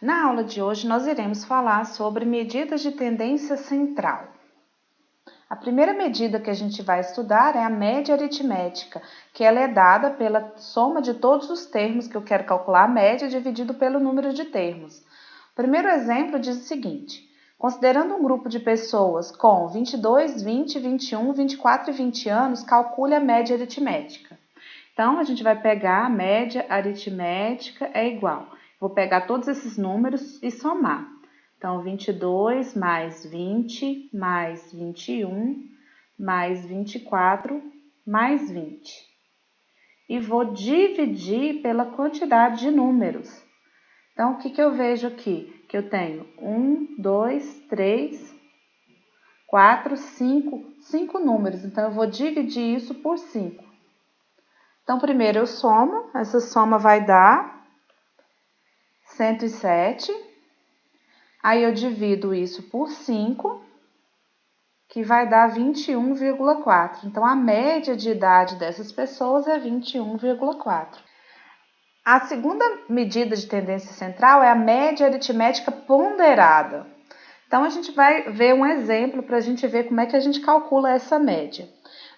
Na aula de hoje, nós iremos falar sobre medidas de tendência central. A primeira medida que a gente vai estudar é a média aritmética, que ela é dada pela soma de todos os termos que eu quero calcular a média dividido pelo número de termos. O primeiro exemplo diz o seguinte: considerando um grupo de pessoas com 22, 20, 21, 24 e 20 anos, calcule a média aritmética. Então, a gente vai pegar a média aritmética é igual. Vou pegar todos esses números e somar. Então, 22 mais 20 mais 21 mais 24 mais 20. E vou dividir pela quantidade de números. Então, o que eu vejo aqui? Que eu tenho 1, 2, 3, 4, 5 números. Então, eu vou dividir isso por 5. Então, primeiro eu somo, essa soma vai dar 107. Aí eu divido isso por 5, que vai dar 21,4. Então, a média de idade dessas pessoas é 21,4. A segunda medida de tendência central é a média aritmética ponderada. Então, a gente vai ver um exemplo para a gente ver como é que a gente calcula essa média.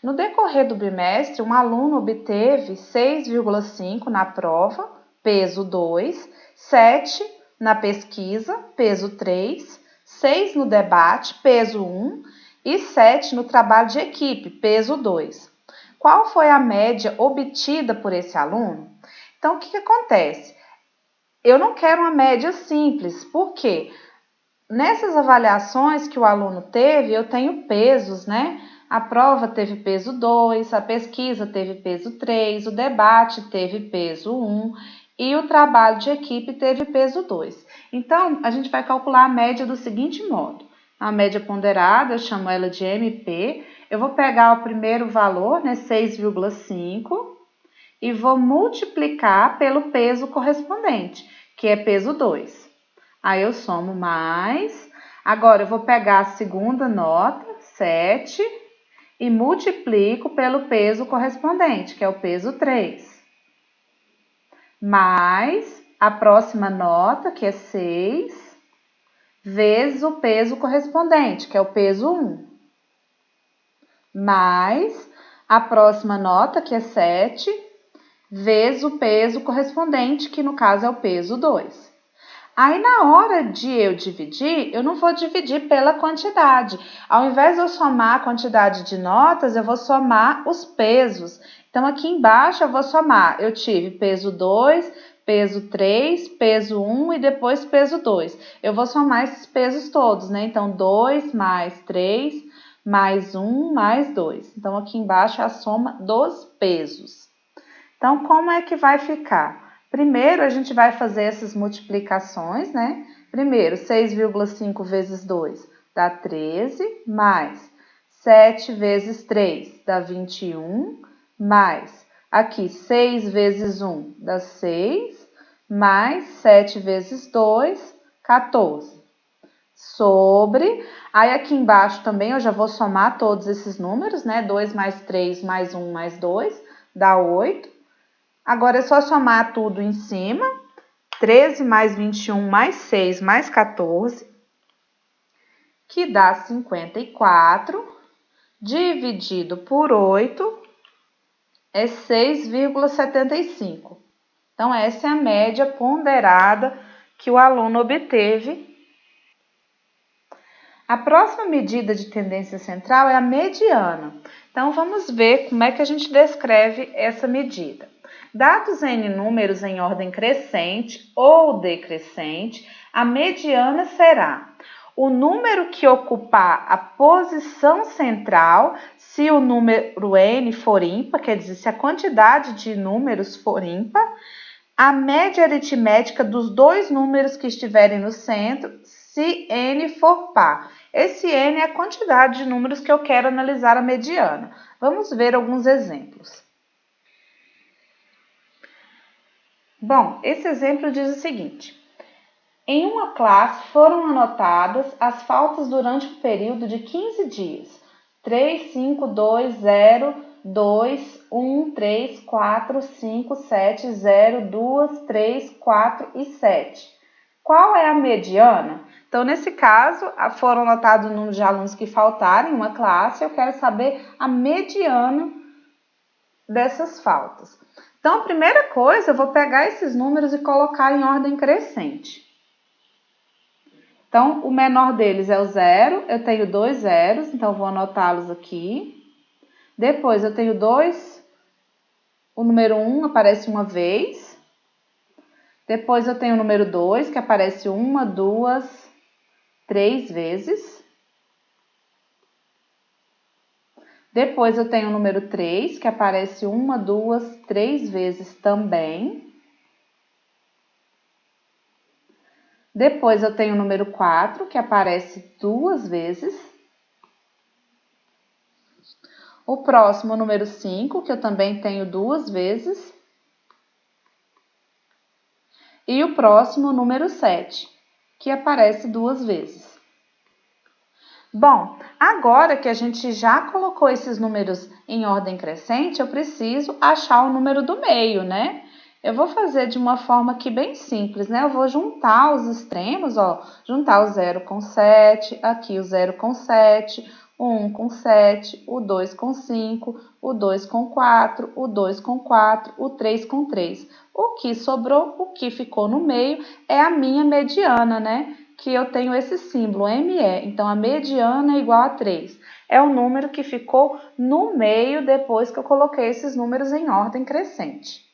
No decorrer do bimestre, um aluno obteve 6,5 na prova, peso 2, 7 na pesquisa, peso 3, 6 no debate, peso 1 e 7 no trabalho de equipe, peso 2. Qual foi a média obtida por esse aluno? Então, o que acontece? Eu não quero uma média simples, por quê? Nessas avaliações que o aluno teve, eu tenho pesos, né? A prova teve peso 2, a pesquisa teve peso 3, o debate teve peso 1 e o trabalho de equipe teve peso 2. Então, a gente vai calcular a média do seguinte modo. A média ponderada, eu chamo ela de MP. Eu vou pegar o primeiro valor, né, 6,5, e vou multiplicar pelo peso correspondente, que é peso 2. Aí eu somo mais. Agora eu vou pegar a segunda nota, 7, e multiplico pelo peso correspondente, que é o peso 3. Mais a próxima nota, que é 6, vezes o peso correspondente, que é o peso 1. Mais a próxima nota, que é 7, vezes o peso correspondente, que no caso é o peso 2. Aí, na hora de eu dividir, eu não vou dividir pela quantidade. Ao invés de eu somar a quantidade de notas, eu vou somar os pesos. Então, aqui embaixo eu vou somar. Eu tive peso 2, peso 3, peso 1 e depois peso 2. Eu vou somar esses pesos todos, né? Então, 2 mais 3 mais 1 mais 2. Então, aqui embaixo é a soma dos pesos. Então, como é que vai ficar? Primeiro, a gente vai fazer essas multiplicações, né? Primeiro, 6,5 vezes 2 dá 13, mais 7 vezes 3 dá 21, mais aqui 6 vezes 1 dá 6, mais 7 vezes 2, 14. Sobre, aí aqui embaixo também eu já vou somar todos esses números, né? 2 mais 3 mais 1 mais 2 dá 8. Agora é só somar tudo em cima, 13 mais 21 mais 6 mais 14, que dá 54, dividido por 8, é 6,75. Então, essa é a média ponderada que o aluno obteve. A próxima medida de tendência central é a mediana. Então, vamos ver como é que a gente descreve essa medida. Dados N números em ordem crescente ou decrescente, a mediana será o número que ocupar a posição central, se o número N for ímpar, quer dizer, se a quantidade de números for ímpar, a média aritmética dos dois números que estiverem no centro, se N for par. Esse N é a quantidade de números que eu quero analisar a mediana. Vamos ver alguns exemplos. Bom, esse exemplo diz o seguinte: em uma classe foram anotadas as faltas durante um período de 15 dias. 3, 5, 2, 0, 2, 1, 3, 4, 5, 7, 0, 2, 3, 4 e 7. Qual é a mediana? Então, nesse caso, foram notados o número de alunos que faltaram em uma classe. Eu quero saber a mediana dessas faltas. Então, a primeira coisa, eu vou pegar esses números e colocar em ordem crescente. Então, o menor deles é o 0. Eu tenho 2 zeros, então vou anotá-los aqui. Depois, eu tenho 2. O número 1 aparece uma vez. Depois, eu tenho o número 2, que aparece 1, 2, 3 vezes. Depois, eu tenho o número 3, que aparece 1, 2, 3 vezes também. Depois, eu tenho o número 4, que aparece 2 vezes. O próximo, o número 5, que eu também tenho 2 vezes. E o próximo, o número 7, que aparece 2 vezes. Bom, agora que a gente já colocou esses números em ordem crescente, eu preciso achar o número do meio, né? Eu vou fazer de uma forma aqui bem simples, né? Eu vou juntar os extremos, ó, juntar o 0 com 7, aqui o 0 com 7, o 1 com 7, o 2 com 5, o 2 com 4, o 2 com 4, o 3 com 3. O que sobrou, o que ficou no meio, é a minha mediana, né? Que eu tenho esse símbolo, ME. Então, a mediana é igual a 3. É o número que ficou no meio depois que eu coloquei esses números em ordem crescente.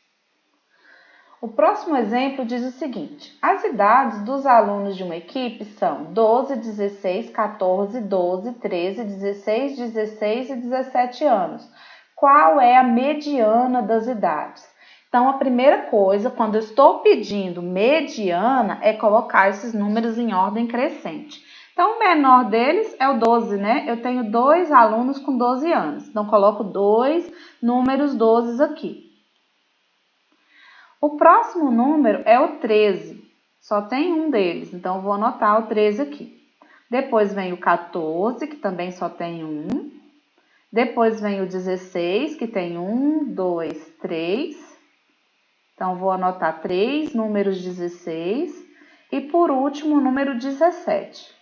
O próximo exemplo diz o seguinte: as idades dos alunos de uma equipe são 12, 16, 14, 12, 13, 16, 16 e 17 anos. Qual é a mediana das idades? Então, a primeira coisa, quando eu estou pedindo mediana, é colocar esses números em ordem crescente. Então, o menor deles é o 12, né? Eu tenho 2 alunos com 12 anos. Então, coloco 2 números 12 aqui. O próximo número é o 13. Só tem um deles, então eu vou anotar o 13 aqui. Depois vem o 14, que também só tem um. Depois vem o 16, que tem 1, 2, 3. Então, vou anotar 3 números 16 e, por último, o número 17.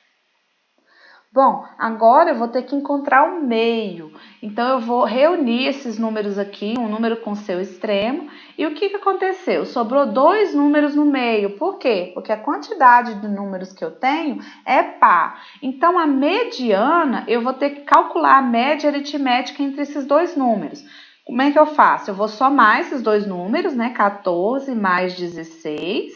Bom, agora eu vou ter que encontrar o meio. Então, eu vou reunir esses números aqui, um número com seu extremo. E o que aconteceu? Sobrou 2 números no meio. Por quê? Porque a quantidade de números que eu tenho é par. Então, a mediana, eu vou ter que calcular a média aritmética entre esses 2 números. Como é que eu faço? Eu vou somar esses 2 números, né? 14 mais 16,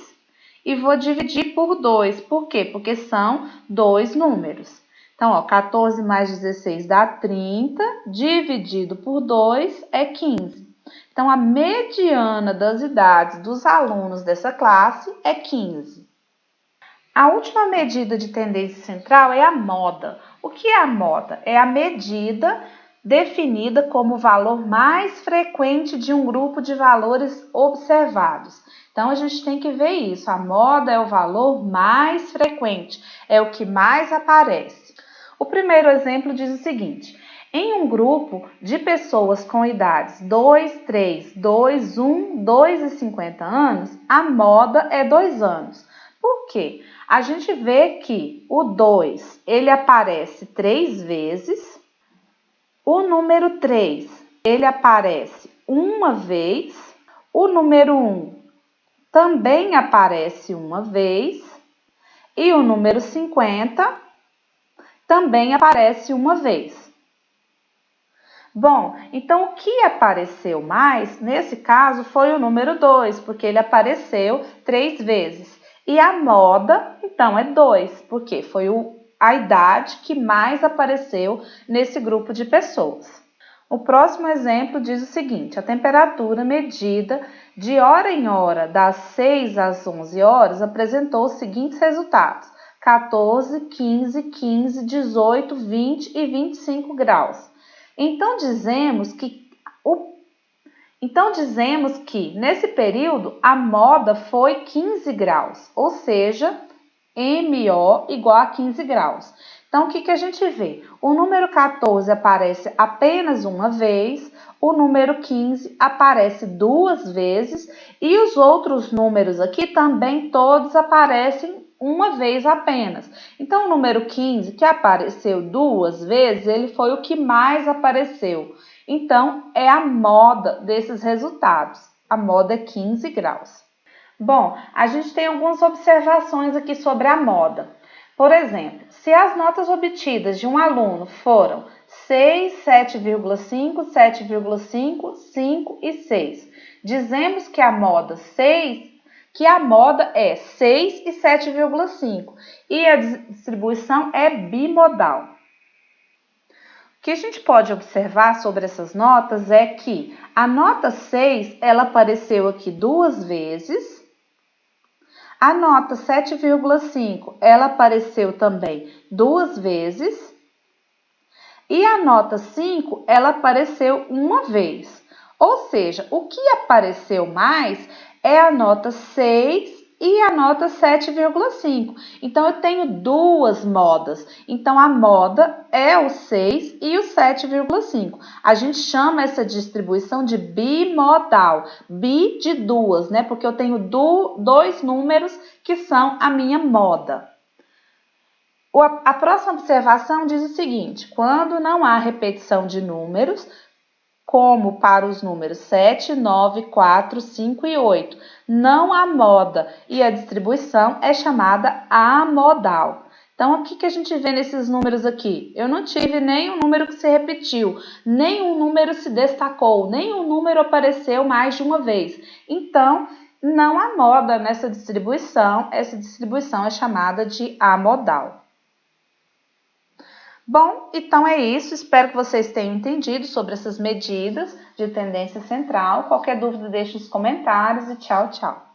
e vou dividir por 2. Por quê? Porque são 2 números. Então, ó, 14 mais 16 dá 30, dividido por 2 é 15. Então, a mediana das idades dos alunos dessa classe é 15. A última medida de tendência central é a moda. O que é a moda? É a medida definida como o valor mais frequente de um grupo de valores observados. Então, a gente tem que ver isso. A moda é o valor mais frequente, é o que mais aparece. O primeiro exemplo diz o seguinte: em um grupo de pessoas com idades 2, 3, 2, 1, 2 e 50 anos, a moda é 2 anos. Por quê? A gente vê que o 2, ele aparece 3 vezes. O número 3, ele aparece uma vez. O número 1 também aparece uma vez. E o número 50 também aparece uma vez. Bom, então o que apareceu mais, nesse caso, foi o número 2, porque ele apareceu 3 vezes. E a moda, então, é 2, porque foi a idade que mais apareceu nesse grupo de pessoas. O próximo exemplo diz o seguinte: a temperatura medida de hora em hora, das 6 às 11 horas, apresentou os seguintes resultados: 14, 15, 15, 18, 20 e 25 graus. Então, dizemos que nesse período a moda foi 15 graus, ou seja, MO igual a 15 graus. Então, o que a gente vê? O número 14 aparece apenas uma vez, o número 15 aparece 2 vezes e os outros números aqui também todos aparecem uma vez apenas. Então, o número 15, que apareceu 2 vezes, ele foi o que mais apareceu. Então, é a moda desses resultados. A moda é 15 graus. Bom, a gente tem algumas observações aqui sobre a moda. Por exemplo, se as notas obtidas de um aluno foram 6, 7,5, 7,5, 5 e 6, dizemos que a moda é 6 e 7,5 e a distribuição é bimodal. O que a gente pode observar sobre essas notas é que a nota 6, ela apareceu aqui 2 vezes. A nota 7,5, ela apareceu também 2 vezes. E a nota 5, ela apareceu uma vez. Ou seja, o que apareceu mais é a nota 6 e a nota 7,5. Então, eu tenho duas modas. Então, a moda é o 6 e o 7,5. A gente chama essa distribuição de bimodal. Bi de duas, né? Porque eu tenho dois números que são a minha moda. A próxima observação diz o seguinte: quando não há repetição de números, como para os números 7, 9, 4, 5 e 8, não há moda e a distribuição é chamada amodal. Então, o que a gente vê nesses números aqui? Eu não tive nenhum número que se repetiu, nenhum número se destacou, nenhum número apareceu mais de uma vez. Então, não há moda nessa distribuição, essa distribuição é chamada de amodal. Bom, então é isso. Espero que vocês tenham entendido sobre essas medidas de tendência central. Qualquer dúvida, deixe nos comentários e tchau, tchau.